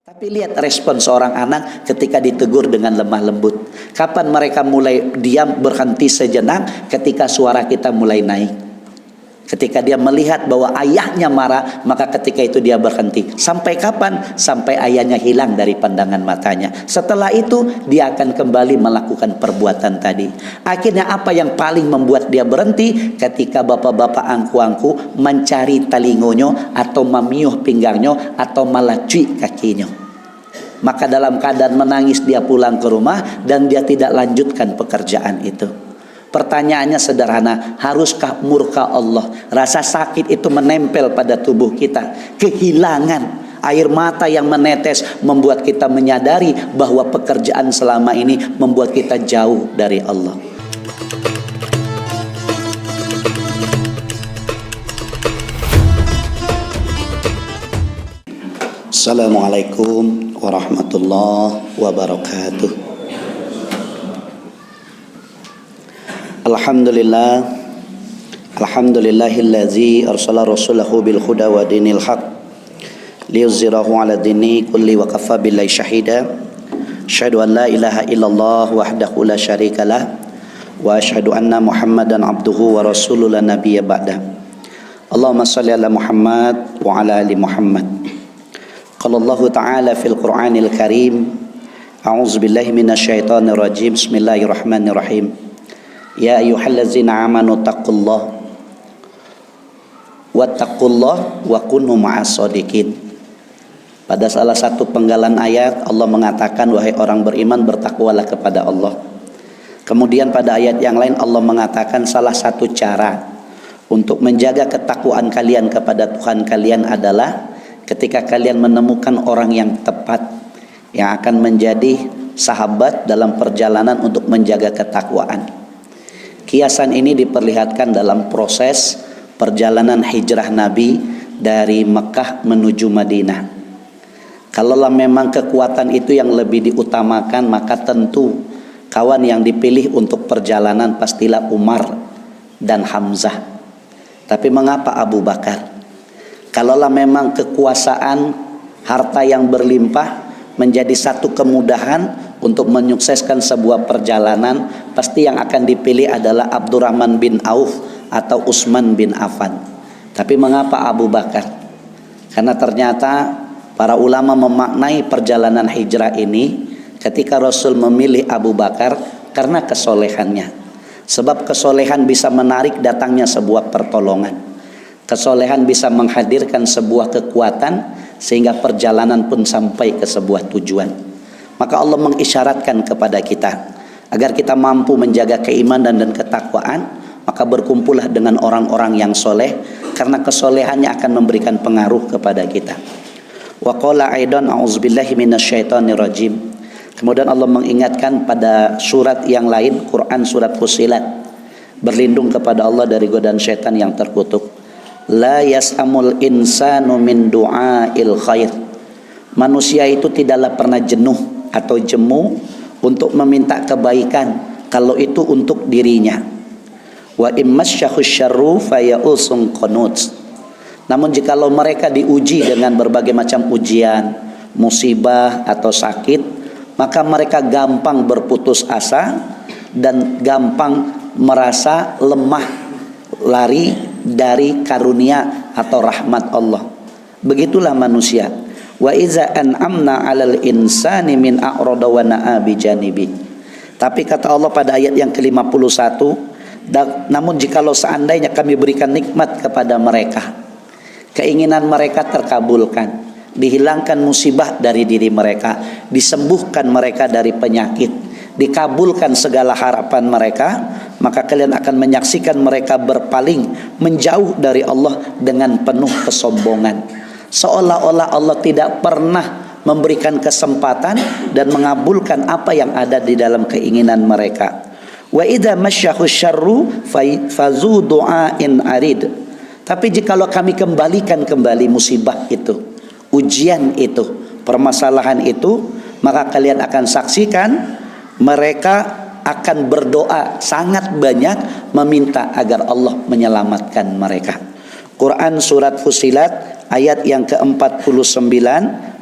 Tapi lihat respon seorang anak ketika ditegur dengan lemah lembut. Kapan mereka mulai diam berhenti sejenak? Ketika suara kita mulai naik. Ketika dia melihat bahwa ayahnya marah, maka ketika itu dia berhenti. Sampai kapan? Sampai ayahnya hilang dari pandangan matanya. Setelah itu dia akan kembali melakukan perbuatan tadi. Akhirnya apa yang paling membuat dia berhenti? Ketika bapak-bapak angku-angku mencari talingonya atau memiuh pinggangnya atau malah cuy kakinya. Maka dalam keadaan menangis dia pulang ke rumah dan dia tidak lanjutkan pekerjaan itu. Pertanyaannya sederhana, haruskah murka Allah? Rasa sakit itu menempel pada tubuh kita. Kehilangan air mata yang menetes membuat kita menyadari bahwa pekerjaan selama ini membuat kita jauh dari Allah. Assalamualaikum warahmatullahi wabarakatuh. Alhamdulillah, alhamdulillahillazi arsala rasulahu bil huda wa dinil haq liyuzhirahu ala dini kulli wa kafa billahi syahida. Asyhadu an la ilaha illallah wahdahu la syarikalah wa asyhadu anna Muhammadan abduhu wa rasuluhu la nabiyya ba'da. Allahumma shalli ala Muhammad wa ala ali Muhammad. Qala Allah ta'ala fil Qur'anil Karim, a'udzu billahi minasyaitonir rajim. Bismillahirrahmanirrahim. Ya ayyuhallazina amanu taqullaha wattaqullaha wa kunu ma'as-shadiqin. Pada salah satu penggalan ayat Allah mengatakan, wahai orang beriman, bertakwalah kepada Allah. Kemudian pada ayat yang lain Allah mengatakan salah satu cara untuk menjaga ketakwaan kalian kepada Tuhan kalian adalah ketika kalian menemukan orang yang tepat yang akan menjadi sahabat dalam perjalanan untuk menjaga ketakwaan. Kiasan ini diperlihatkan dalam proses perjalanan hijrah Nabi dari Mekah menuju Madinah. Kalaulah memang kekuatan itu yang lebih diutamakan, maka tentu kawan yang dipilih untuk perjalanan pastilah Umar dan Hamzah. Tapi mengapa Abu Bakar? Kalaulah memang kekuasaan, harta yang berlimpah menjadi satu kemudahan untuk menyukseskan sebuah perjalanan, pasti yang akan dipilih adalah Abdurrahman bin Auf atau Utsman bin Affan. Tapi mengapa Abu Bakar? Karena ternyata para ulama memaknai perjalanan hijrah ini ketika Rasul memilih Abu Bakar karena kesolehannya. Sebab kesolehan bisa menarik datangnya sebuah pertolongan. Kesolehan bisa menghadirkan sebuah kekuatan sehingga perjalanan pun sampai ke sebuah tujuan. Maka Allah mengisyaratkan kepada kita agar kita mampu menjaga keimanan dan ketakwaan, maka berkumpullah dengan orang-orang yang soleh, karena kesolehannya akan memberikan pengaruh kepada kita. Wa qala aidan a'udzubillahi minasyaitonirrajim. Kemudian Allah mengingatkan pada surat yang lain, Quran surat Fussilat, berlindung kepada Allah dari godaan syaitan yang terkutuk. La yas'amul insanu min du'ail khair. Manusia itu tidaklah pernah jenuh atau jemu untuk meminta kebaikan kalau itu untuk dirinya. Wa immasyahus syarru faya'usun qanut. Namun jikalau mereka diuji dengan berbagai macam ujian, musibah atau sakit, maka mereka gampang berputus asa dan gampang merasa lemah, lari dari karunia atau rahmat Allah. Begitulah manusia. Wa iza an'amna 'alal insani min a'rada wa na'a bi janibi. Tapi kata Allah pada ayat yang ke-51, namun jikalau seandainya kami berikan nikmat kepada mereka, keinginan mereka terkabulkan, dihilangkan musibah dari diri mereka, disembuhkan mereka dari penyakit, dikabulkan segala harapan mereka, maka kalian akan menyaksikan mereka berpaling menjauh dari Allah dengan penuh kesombongan. Seolah-olah Allah tidak pernah memberikan kesempatan dan mengabulkan apa yang ada di dalam keinginan mereka. Wa idza masyahu syarru fazu du'ain arid. Tapi jikalau kami kembalikan kembali musibah itu, ujian itu, permasalahan itu, maka kalian akan saksikan mereka akan berdoa sangat banyak meminta agar Allah menyelamatkan mereka. Quran surat Fussilat ayat yang ke-49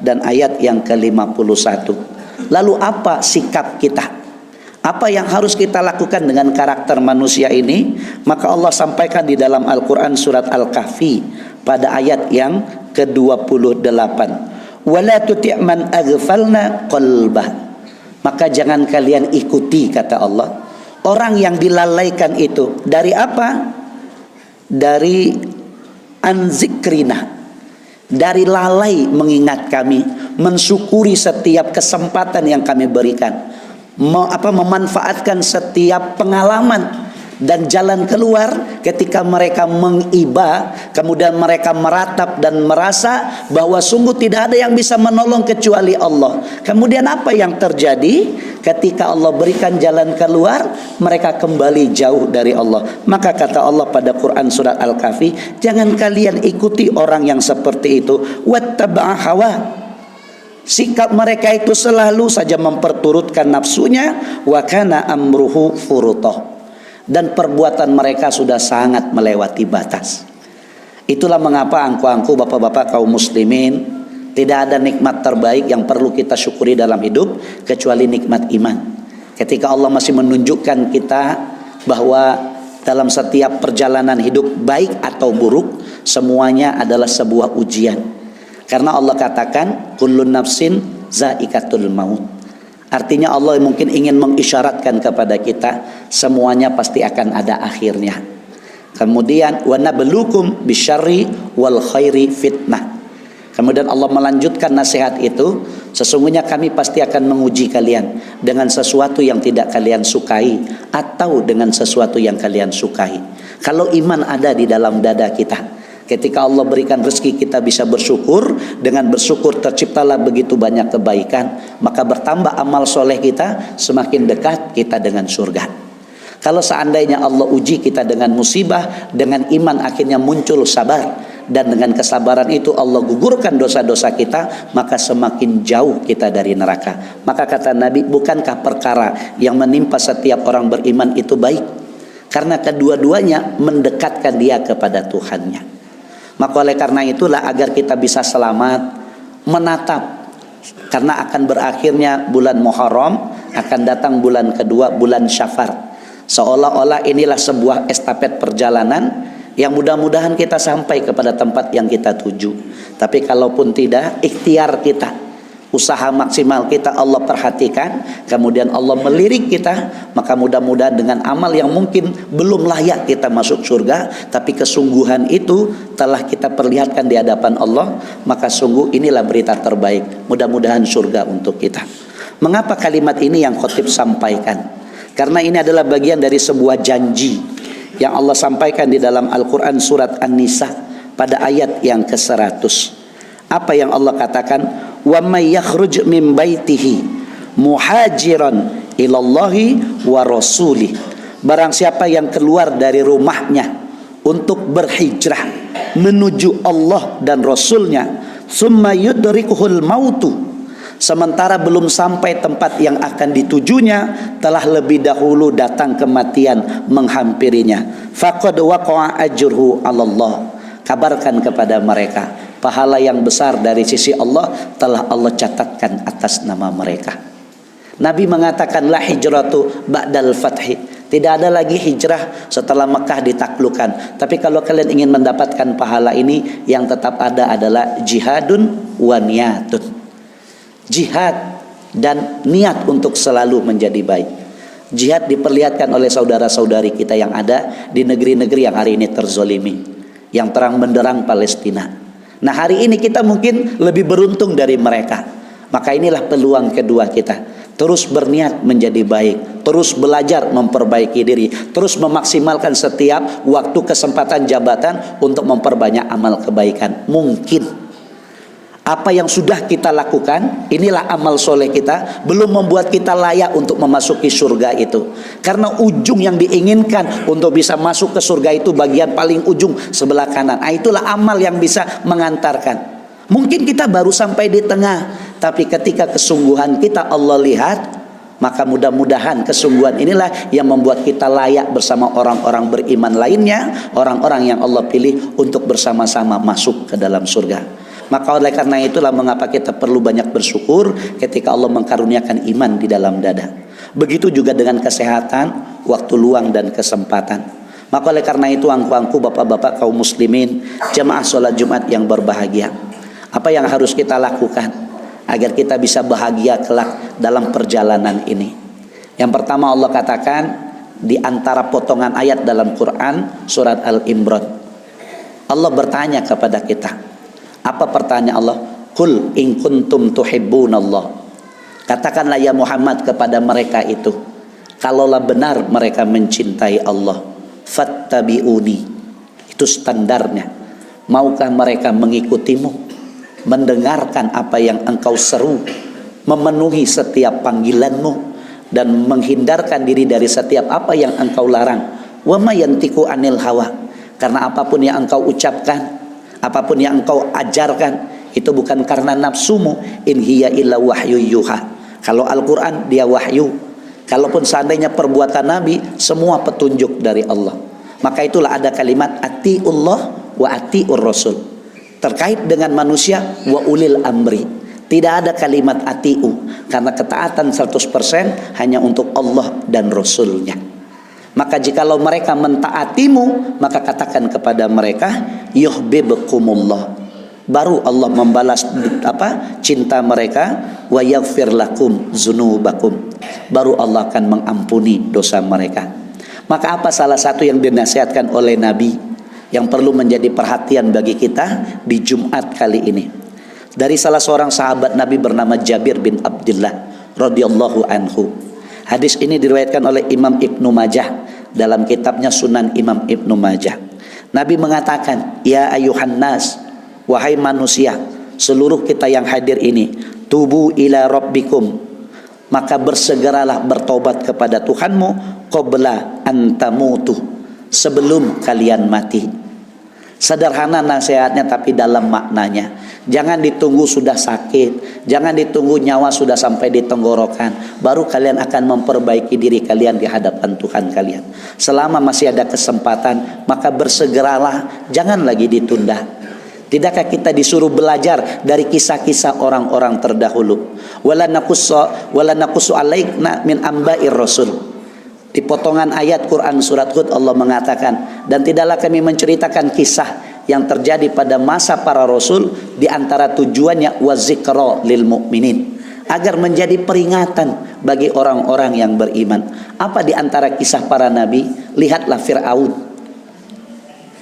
dan ayat yang ke-51. Lalu apa sikap kita? Apa yang harus kita lakukan dengan karakter manusia ini? Maka Allah sampaikan di dalam Al-Quran surat Al-Kahfi pada ayat yang ke-28. Wala tuti' man aghfalna qalbah. Maka jangan kalian ikuti, kata Allah, orang yang dilalaikan itu. Dari apa? Dari anzikrina, dari lalai mengingat kami, mensyukuri setiap kesempatan yang kami berikan, memanfaatkan setiap pengalaman dan jalan keluar ketika mereka mengiba, kemudian mereka meratap dan merasa bahwa sungguh tidak ada yang bisa menolong kecuali Allah. Kemudian apa yang terjadi? Ketika Allah berikan jalan keluar, mereka kembali jauh dari Allah. Maka kata Allah pada Quran surat Al-Kahfi, jangan kalian ikuti orang yang seperti itu. Wattaba'a hawa. Sikap mereka itu selalu saja memperturutkan nafsunya. Wa kana amruhu furutoh. Dan perbuatan mereka sudah sangat melewati batas. Itulah mengapa angku-angku bapak-bapak kaum muslimin, tidak ada nikmat terbaik yang perlu kita syukuri dalam hidup kecuali nikmat iman. Ketika Allah masih menunjukkan kita bahwa dalam setiap perjalanan hidup baik atau buruk, semuanya adalah sebuah ujian. Karena Allah katakan kullun nafsin zaikatul maut. Artinya Allah mungkin ingin mengisyaratkan kepada kita semuanya pasti akan ada akhirnya. Kemudian wa nabluukum bisyarri wal khairi fitnah. Kemudian Allah melanjutkan nasihat itu, sesungguhnya kami pasti akan menguji kalian dengan sesuatu yang tidak kalian sukai atau dengan sesuatu yang kalian sukai. Kalau iman ada di dalam dada kita, ketika Allah berikan rezeki kita bisa bersyukur. Dengan bersyukur terciptalah begitu banyak kebaikan. Maka bertambah amal soleh kita, semakin dekat kita dengan surga. Kalau seandainya Allah uji kita dengan musibah, dengan iman akhirnya muncul sabar. Dan dengan kesabaran itu Allah gugurkan dosa-dosa kita, maka semakin jauh kita dari neraka. Maka kata Nabi, bukankah perkara yang menimpa setiap orang beriman itu baik? Karena kedua-duanya mendekatkan dia kepada Tuhannya. Maka oleh karena itulah agar kita bisa selamat menatap, karena akan berakhirnya bulan Muharram, akan datang bulan kedua, bulan Syafar. Seolah-olah inilah sebuah estafet perjalanan yang mudah-mudahan kita sampai kepada tempat yang kita tuju. Tapi kalaupun tidak, ikhtiar kita, usaha maksimal kita Allah perhatikan, kemudian Allah melirik kita, maka mudah-mudahan dengan amal yang mungkin belum layak kita masuk surga, tapi kesungguhan itu telah kita perlihatkan di hadapan Allah, maka sungguh inilah berita terbaik. Mudah-mudahan surga untuk kita. Mengapa kalimat ini yang khotib sampaikan? Karena ini adalah bagian dari sebuah janji yang Allah sampaikan di dalam Al-Quran surat An-Nisa pada ayat yang ke-100. Apa yang Allah katakan? Wa may yakhruj min baitihi muhajiran ilallahi wa rasulih. Barang siapa yang keluar dari rumahnya untuk berhijrah menuju Allah dan Rasulnya, summa yudrikuhul mautu, sementara belum sampai tempat yang akan ditujunya, telah lebih dahulu datang kematian menghampirinya, faqad waqa'a ajruhu 'alallah. Kabarkan kepada mereka, pahala yang besar dari sisi Allah telah Allah catatkan atas nama mereka. Nabi mengatakan la hijratu ba'dal fathi. Tidak ada lagi hijrah setelah Mekah ditaklukkan. Tapi kalau kalian ingin mendapatkan pahala ini, yang tetap ada adalah jihadun wa niyatun. Jihad dan niat untuk selalu menjadi baik. Jihad diperlihatkan oleh saudara-saudari kita yang ada di negeri-negeri yang hari ini terzolimi, yang terang benderang Palestina. Nah, hari ini kita mungkin lebih beruntung dari mereka. Maka inilah peluang kedua kita, terus berniat menjadi baik, terus belajar memperbaiki diri, terus memaksimalkan setiap waktu, kesempatan, jabatan untuk memperbanyak amal kebaikan. Mungkin apa yang sudah kita lakukan, inilah amal soleh kita, belum membuat kita layak untuk memasuki surga itu. Karena ujung yang diinginkan untuk bisa masuk ke surga itu bagian paling ujung sebelah kanan. Itulah amal yang bisa mengantarkan. Mungkin kita baru sampai di tengah, tapi ketika kesungguhan kita Allah lihat, Maka mudah-mudahan kesungguhan inilah yang membuat kita layak bersama orang-orang beriman lainnya, orang-orang yang Allah pilih untuk bersama-sama masuk ke dalam surga. Maka oleh karena itulah mengapa kita perlu banyak bersyukur ketika Allah mengkaruniakan iman di dalam dada. Begitu juga dengan kesehatan, waktu luang dan kesempatan. Maka oleh karena itu angku-angku bapak-bapak kaum muslimin, jemaah sholat Jumat yang berbahagia, apa yang harus kita lakukan agar kita bisa bahagia kelak dalam perjalanan ini? Yang pertama Allah katakan di antara potongan ayat dalam Quran surat Al-Imran, Allah bertanya kepada kita. Apa pertanyaan Allah? Qul in kuntum tuhibbunallah. Katakanlah ya Muhammad kepada mereka itu, kalaulah benar mereka mencintai Allah, fattabi'uni. Itu standarnya. Maukah mereka mengikutimu, mendengarkan apa yang engkau seru, memenuhi setiap panggilanmu, dan menghindarkan diri dari setiap apa yang engkau larang. Wa ma yantiqu anil hawa. Karena apapun yang engkau ucapkan, apapun yang engkau ajarkan, itu bukan karena nafsumu. In hiya illa wahyu yuha. Kalau Al-Quran dia wahyu. Kalaupun seandainya perbuatan Nabi, semua petunjuk dari Allah. Maka itulah ada kalimat atiullah wa atiur rasul. Terkait dengan manusia, wa ulil amri. Tidak ada kalimat atiu, karena ketaatan 100% hanya untuk Allah dan Rasulnya. Maka jikalau mereka mentaatimu, maka katakan kepada mereka yuhibbukumullah. Baru Allah membalas cinta mereka, wa yaghfir lakum dzunubakum. Baru Allah akan mengampuni dosa mereka. Maka apa salah satu yang dinasihatkan oleh Nabi yang perlu menjadi perhatian bagi kita di Jumat kali ini? Dari salah seorang sahabat Nabi bernama Jabir bin Abdullah radhiyallahu anhu. Hadis ini diriwayatkan oleh Imam Ibnu Majah dalam kitabnya Sunan Imam Ibnu Majah. Nabi mengatakan, ya ayuhan nas, wahai manusia, seluruh kita yang hadir ini, tubu ila rabbikum, maka bersegeralah bertobat kepada Tuhanmu, qabla an tamutu, sebelum kalian mati. Sederhana nasihatnya tapi dalam maknanya. Jangan ditunggu sudah sakit, jangan ditunggu nyawa sudah sampai di tenggorokan, baru kalian akan memperbaiki diri kalian di hadapan Tuhan kalian. Selama masih ada kesempatan, maka bersegeralah, jangan lagi ditunda. Tidakkah kita disuruh belajar dari kisah-kisah orang-orang terdahulu? Wala naqussu alaikna min amba'ir rasul. Di potongan ayat Quran surat Hud Allah mengatakan, dan tidaklah kami menceritakan kisah yang terjadi pada masa para rasul, di antara tujuannya wazikra lil mu'minin, agar menjadi peringatan bagi orang-orang yang beriman. Apa di antara kisah para nabi? Lihatlah Fir'aun,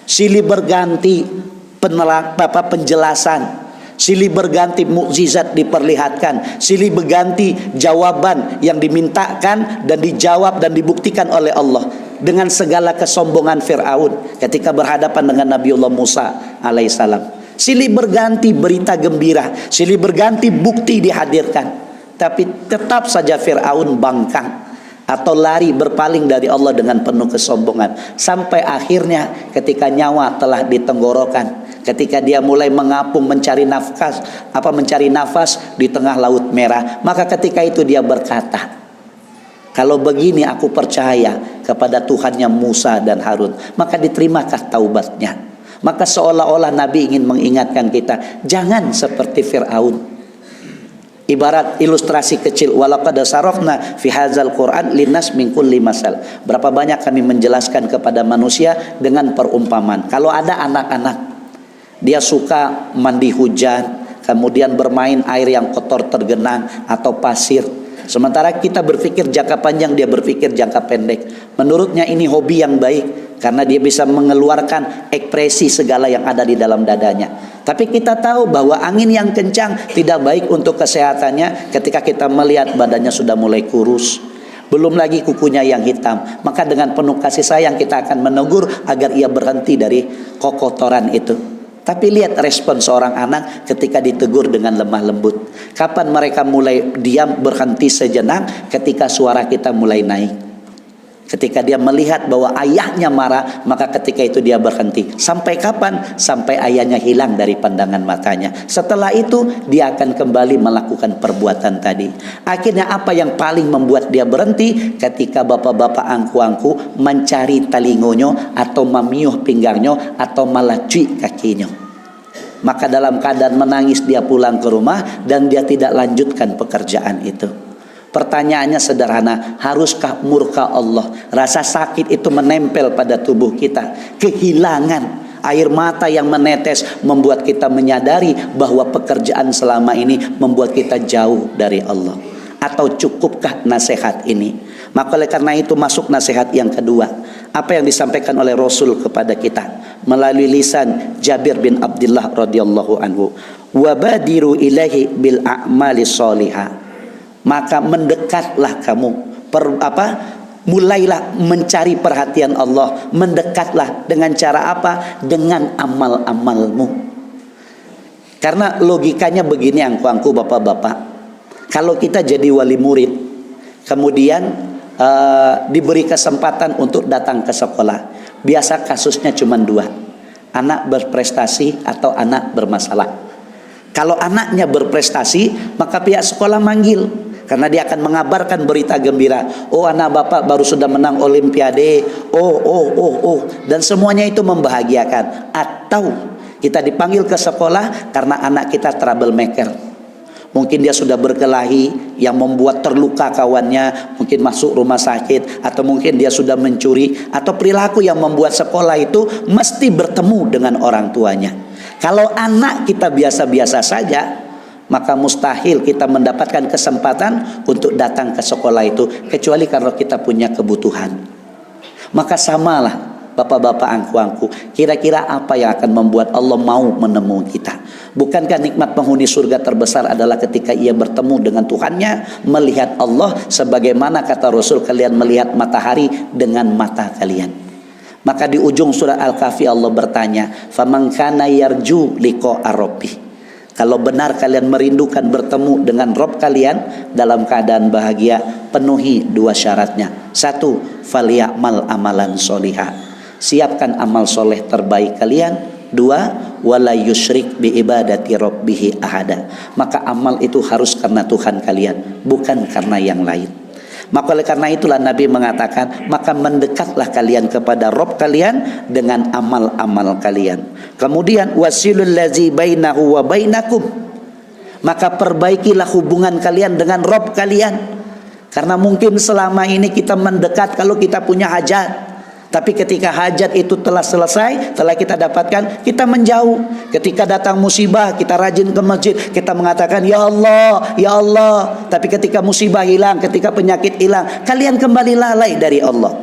silih berganti penjelasan, silih berganti mukjizat diperlihatkan, silih berganti jawaban yang dimintakan dan dijawab dan dibuktikan oleh Allah. Dengan segala kesombongan Fir'aun ketika berhadapan dengan Nabiullah Musa alaihissalam, silih berganti berita gembira, silih berganti bukti dihadirkan, tapi tetap saja Fir'aun bangkang atau lari berpaling dari Allah dengan penuh kesombongan. Sampai akhirnya ketika nyawa telah di tenggorokan, ketika dia mulai mengapung mencari nafas di tengah laut merah, maka ketika itu dia berkata, kalau begini aku percaya kepada Tuhannya Musa dan Harun, maka diterimakah taubatnya? Maka seolah-olah Nabi ingin mengingatkan kita, jangan seperti Fir'aun. Ibarat ilustrasi kecil, walaqad sarafna fi hadzal Qur'an linnas min kulli masal. Berapa banyak kami menjelaskan kepada manusia dengan perumpamaan. Kalau ada anak-anak, dia suka mandi hujan, kemudian bermain air yang kotor tergenang atau pasir. Sementara kita berpikir jangka panjang, dia berpikir jangka pendek. Menurutnya ini hobi yang baik, karena dia bisa mengeluarkan ekspresi segala yang ada di dalam dadanya. Tapi kita tahu bahwa angin yang kencang tidak baik untuk kesehatannya ketika kita melihat badannya sudah mulai kurus, belum lagi kukunya yang hitam. Maka dengan penuh kasih sayang kita akan menegur agar ia berhenti dari kotoran itu. Tapi lihat respon seorang anak ketika ditegur dengan lemah lembut. Kapan mereka mulai diam berhenti sejenak? Ketika suara kita mulai naik. Ketika dia melihat bahwa ayahnya marah, maka ketika itu dia berhenti. Sampai kapan? Sampai ayahnya hilang dari pandangan matanya. Setelah itu dia akan kembali melakukan perbuatan tadi. Akhirnya apa yang paling membuat dia berhenti? Ketika bapak-bapak angku-angku mencari talingonyo, atau mamiuh pinggangnya, atau malah cuy kakinya. Maka dalam keadaan menangis dia pulang ke rumah dan dia tidak lanjutkan pekerjaan itu. Pertanyaannya sederhana, haruskah murka Allah? Rasa sakit itu menempel pada tubuh kita. Kehilangan air mata yang menetes membuat kita menyadari bahwa pekerjaan selama ini membuat kita jauh dari Allah. Atau cukupkah nasihat ini? Maka oleh karena itu masuk nasihat yang kedua. Apa yang disampaikan oleh Rasul kepada kita melalui lisan Jabir bin Abdullah radhiyallahu anhu. Wabadiru ilahi bil a'mali sholihah. Maka mendekatlah kamu, mulailah mencari perhatian Allah. Mendekatlah dengan cara apa? Dengan amal-amalmu. Karena logikanya begini angku-angku bapak-bapak. Kalau kita jadi wali murid, kemudian diberi kesempatan untuk datang ke sekolah, biasa kasusnya cuma dua, anak berprestasi atau anak bermasalah. Kalau anaknya berprestasi, maka pihak sekolah manggil, karena dia akan mengabarkan berita gembira. Oh, anak bapak baru sudah menang olimpiade. Dan semuanya itu membahagiakan. Atau kita dipanggil ke sekolah karena anak kita troublemaker. Mungkin dia sudah berkelahi yang membuat terluka kawannya, mungkin masuk rumah sakit, atau mungkin dia sudah mencuri, atau perilaku yang membuat sekolah itu mesti bertemu dengan orang tuanya. Kalau anak kita biasa-biasa saja, maka mustahil kita mendapatkan kesempatan untuk datang ke sekolah itu, kecuali kalau kita punya kebutuhan. Maka samalah bapak-bapak angku-angku, kira-kira apa yang akan membuat Allah mau menemui kita? Bukankah nikmat penghuni surga terbesar adalah ketika ia bertemu dengan Tuhannya, melihat Allah sebagaimana kata Rasul, kalian melihat matahari dengan mata kalian. Maka di ujung surah Al-Kahfi Allah bertanya, "Faman kana yarju liqa'a rabbih." Kalau benar kalian merindukan bertemu dengan Rabb kalian dalam keadaan bahagia, penuhi dua syaratnya. Satu, falyamal amalan solihah. Siapkan amal soleh terbaik kalian. Dua, wala yusyrik bi ibadati rabbihi ahada. Maka amal itu harus karena Tuhan kalian, bukan karena yang lain. Maka oleh karena itulah Nabi mengatakan, maka mendekatlah kalian kepada Rabb kalian dengan amal-amal kalian. Kemudian wasilul ladzi bainahu wa bainakum. Maka perbaikilah hubungan kalian dengan Rabb kalian. Karena mungkin selama ini kita mendekat kalau kita punya hajat. Tapi ketika hajat itu telah selesai, telah kita dapatkan, kita menjauh. Ketika datang musibah, kita rajin ke masjid, kita mengatakan, Ya Allah, Ya Allah. Tapi ketika musibah hilang, ketika penyakit hilang, kalian kembali lalai dari Allah.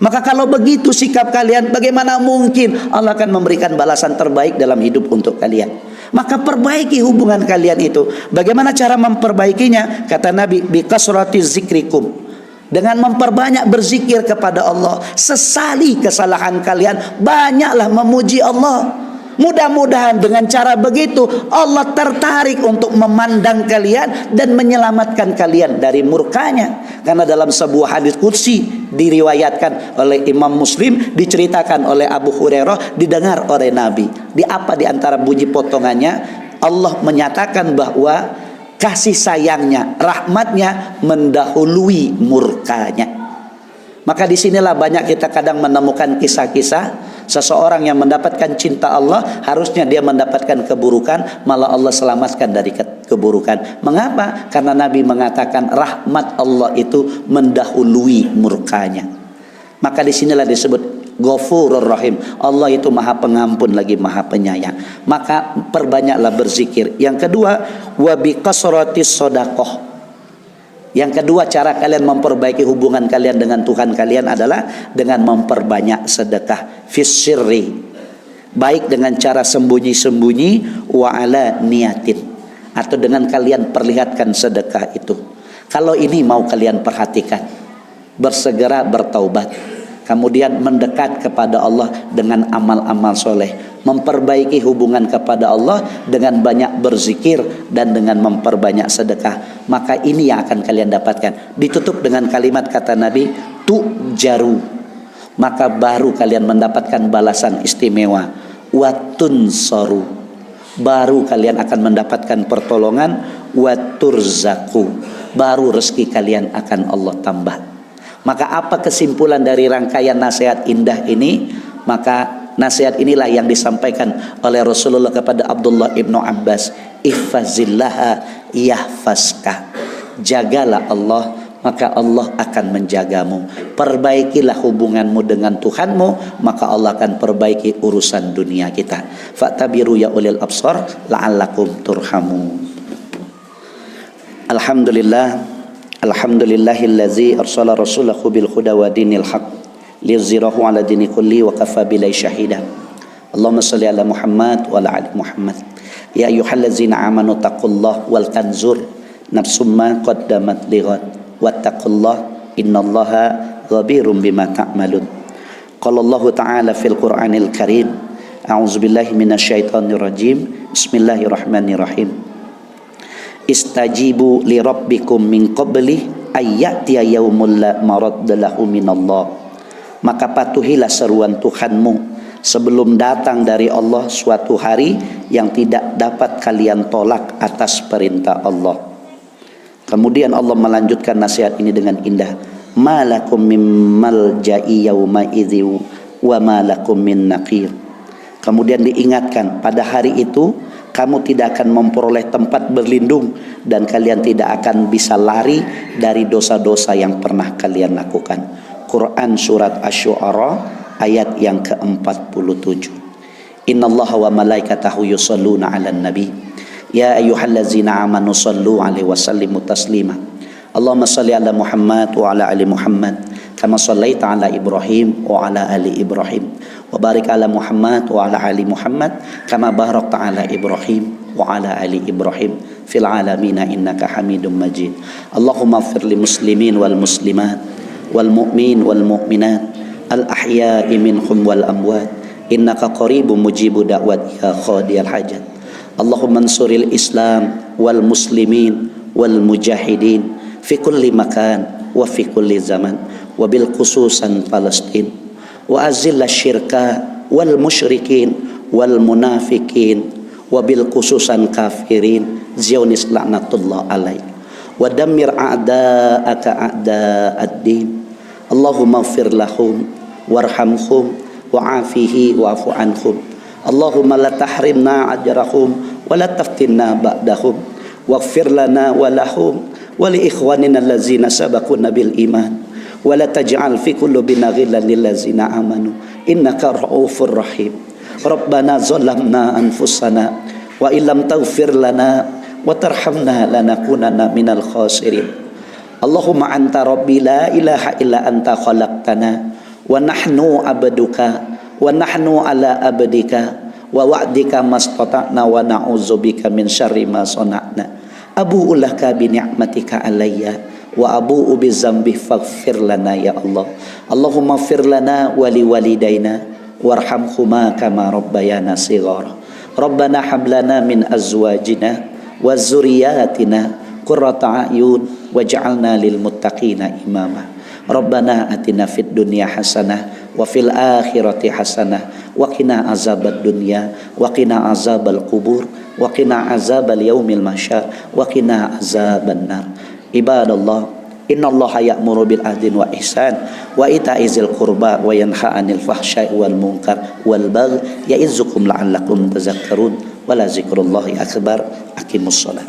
Maka kalau begitu sikap kalian, bagaimana mungkin Allah akan memberikan balasan terbaik dalam hidup untuk kalian? Maka perbaiki hubungan kalian itu. Bagaimana cara memperbaikinya? Kata Nabi, bi kasrati zikrikum. Dengan memperbanyak berzikir kepada Allah. Sesali kesalahan kalian, banyaklah memuji Allah. Mudah-mudahan dengan cara begitu Allah tertarik untuk memandang kalian dan menyelamatkan kalian dari murkanya. Karena dalam sebuah hadis qudsi diriwayatkan oleh Imam Muslim, diceritakan oleh Abu Hurairah, didengar oleh Nabi. Di apa di antara bunyi potongannya, Allah menyatakan bahwa kasih sayangnya, rahmatnya mendahului murkanya. Maka disinilah banyak kita kadang menemukan kisah-kisah seseorang yang mendapatkan cinta Allah, harusnya dia mendapatkan keburukan, malah Allah selamatkan dari keburukan. Mengapa? Karena Nabi mengatakan rahmat Allah itu mendahului murkanya. Maka disinilah disebut Ghafurur Rahim. Allah itu maha pengampun lagi maha penyayang. Maka perbanyaklah berzikir. Yang kedua, wabi kasratis sedekah. Yang kedua, cara kalian memperbaiki hubungan kalian dengan Tuhan kalian adalah dengan memperbanyak sedekah fis sirri, baik dengan cara sembunyi-sembunyi, wa ala niyatin, atau dengan kalian perlihatkan sedekah itu. Kalau ini mau kalian perhatikan, bersegera bertaubat. kemudian mendekat kepada Allah dengan amal-amal soleh, memperbaiki hubungan kepada Allah dengan banyak berzikir dan dengan memperbanyak sedekah. Maka ini yang akan kalian dapatkan. Ditutup dengan kalimat kata Nabi, tu'jaru, maka baru kalian mendapatkan balasan istimewa. Watunsaru, baru kalian akan mendapatkan pertolongan. Waturzaku, baru rezeki kalian akan Allah tambah. Maka apa kesimpulan dari rangkaian nasihat indah ini? Maka nasihat inilah yang disampaikan oleh Rasulullah kepada Abdullah ibnu Abbas. Ihfazillaha yahfazka, jagalah Allah, maka Allah akan menjagamu. Perbaikilah hubunganmu dengan Tuhanmu, maka Allah akan perbaiki urusan dunia kita. Fa'tabiru ya ulil absar la'allakum turhamun. Alhamdulillah, alhamdulillahillazi arsala rasulahu bil huda wa dinil haq liyuzhirahu ala dini kulli wa kafa billahi syahida. Allahumma shalli ala Muhammad wa ala ali Muhammad. Ya ayyuhallazina amanu taqullaha wal tanzur nafsum ma qaddamat lighad wattaqullah innallaha khabirum bima ta'malun. Qala Allah ta'ala fil Qur'anil Karim, a'udzubillahi minasyaitonir rajim. Bismillahirrahmanirrahim. Istajibu li rabbikum min qabli ayyatiya yaumul la maradda lahu minallah. Maka patuhilah seruan Tuhanmu sebelum datang dari Allah suatu hari yang tidak dapat kalian tolak atas perintah Allah. Kemudian Allah melanjutkan nasihat ini dengan indah. Malakum mim malja'i yauma idzi wa malakum min naqir. Kemudian diingatkan, pada hari itu kamu tidak akan memperoleh tempat berlindung dan kalian tidak akan bisa lari dari dosa-dosa yang pernah kalian lakukan. Quran surat Asy-Syu'ara ayat yang ke-47. Innallaha wa malaikatahu yusholluna 'alan nabi. Ya ayyuhallazina amanu shallu 'alaihi wa sallimu taslima. Allahumma shalli ala Muhammad wa ala ali Muhammad kama shallaita ala Ibrahim wa ala ali Ibrahim wa barik ala Muhammad wa ala ali Muhammad kama barakta ala Ibrahim wa ala ali Ibrahim fil alamin innaka Hamidum Majid. Allahumma ighfir lil muslimin wal muslimat wal mu'min wal mu'minat al ahya'i minhum wal amwat innaka qaribun mujibu da'wat ya qadiyal hajat. Allahumma ansuril Islam wal muslimin wal mujahidin fi kulli makan wa fi kulli zaman wa bil khususan Palestin wa azilla syirka wal musyrikin wal munafikin wa bil khususan kafirin zionis laknatullah alaih wa dammir a'da'aka a'da'ad-din. Allahumma ighfir lahum warhamhum wa'afihi wa'fu anhum. Allahumma la tahrimna ajrahum wa la taftinna ba'dahum waghfir lana wa lahum wa li ikhwanina allazina sabaquna bil iman wa la taj'al fi qulubina ghillan lil ladzina amanu innaka ra'ufur rahim. Rabbana zalamna anfusana wa illam taghfir lana wa tarhamna lanakunanna minal khasirin. Allahumma anta rabbi la ilaha illa anta khalaqtana wa nahnu abduka wa nahnu ala abdika wa wa'dika mastata'na wa na'udzubika min syarri ma sana'na. Abu'u laka bi ni'matika alayya wa abu'u bi dzambi faghfir lana ya Allah. Allahumma ighfir lana wa li walidayna warhamhuma kama rabbayana shighara. Rabbana hab lana min azwajina wa dzurriyyatina qurrata a'yun waj'alna lil muttaqina imama. Rabbana atina fid dunya hasanah wa fil akhirati hasanah wa qina azabad dunya wa qina azabal qubur wa qina azabal yaumil mahsyar wa qina azaban nar. Ibadallah, innallaha ya'muru bil adli wa ihsan wa ita'izil qurba wa yanha 'anil fahsya'i wal munkar wal baghi ya'izukum la'allakum tadhakkarun wa la zikrullahi akbar. Aqimus shalah.